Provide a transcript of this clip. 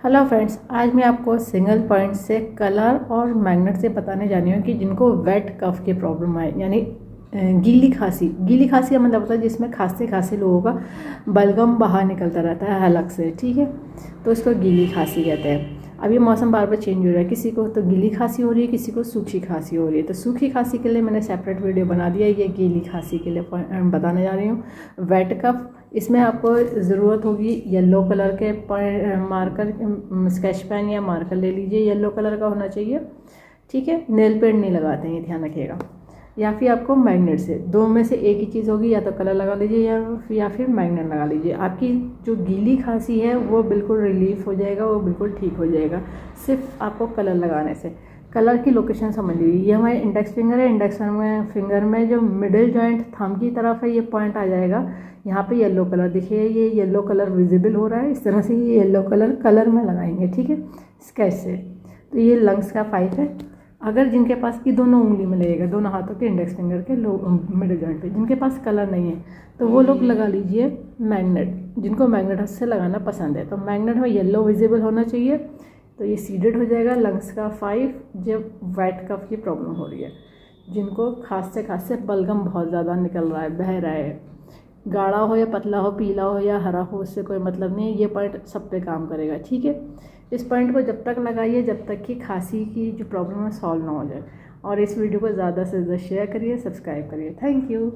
Hello friends, आज मैं आपको सिंगल पॉइंट से कलर और मैग्नेट से बताने जानी हूँ कि जिनको वेट कफ की प्रॉब्लम है, यानी गीली खांसी का मतलब होता है जिसमें खांसते खांसते लोगों का बलगम बाहर निकलता रहता है हलक से। ठीक है, तो इसको गीली खांसी कहते हैं। अब ये मौसम बार बार चेंज हो रहा है, किसी को तो गीली खांसी हो रही है, किसी को सूखी खांसी हो रही है। तो सूखी खांसी के लिए मैंने सेपरेट वीडियो बना दिया है, ये गीली खांसी के लिए बताने जा रही हूँ। वेट कफ, इसमें आपको ज़रूरत होगी येलो कलर के मार्कर, स्केच पेन या मार्कर ले लीजिए, येलो कलर का होना चाहिए। ठीक है, नेल पेंट नहीं लगाते हैं, ये ध्यान रखिएगा। या फिर आपको मैग्नेट से, दो में से एक ही चीज़ होगी, या तो कलर लगा लीजिए या फिर मैग्नेट लगा लीजिए। आपकी जो गीली खांसी है वो बिल्कुल रिलीफ हो जाएगा, वो बिल्कुल ठीक हो जाएगा सिर्फ आपको कलर लगाने से। कलर की लोकेशन समझ लीजिए, ये हमारे इंडेक्स फिंगर है, इंडेक्स फिंगर में जो मिडिल जॉइंट थंब की तरफ है ये पॉइंट आ जाएगा। यहाँ पे येलो कलर देखिए, ये येलो कलर विजिबल हो रहा है, इस तरह से ये येलो कलर में लगाएंगे। ठीक है, स्केच से। तो ये लंग्स का 5 है। अगर जिनके पास की दोनों उंगली में लगेगा, दोनों हाथों के इंडेक्स फिंगर के मिडिल जॉइंट पे, जिनके पास कलर नहीं है तो वो लोग लगा लीजिए मैग्नेट, जिनको मैग्नेट हाथ से लगाना पसंद है। तो मैग्नेट में येलो विजिबल होना चाहिए, तो ये सीडेड हो जाएगा। लंग्स का 5 जब वेट कफ की प्रॉब्लम हो रही है, जिनको खांसते बलगम बहुत ज़्यादा निकल रहा है, बह रहा है, गाढ़ा हो या पतला हो, पीला हो या हरा हो, उससे कोई मतलब नहीं है। ये पॉइंट सब पे काम करेगा। ठीक है, इस पॉइंट को जब तक लगाइए जब तक कि खांसी की जो प्रॉब्लम है सॉल्व ना हो जाए। और इस वीडियो को ज़्यादा से ज़्यादा शेयर करिए, सब्सक्राइब करिए। Thank you.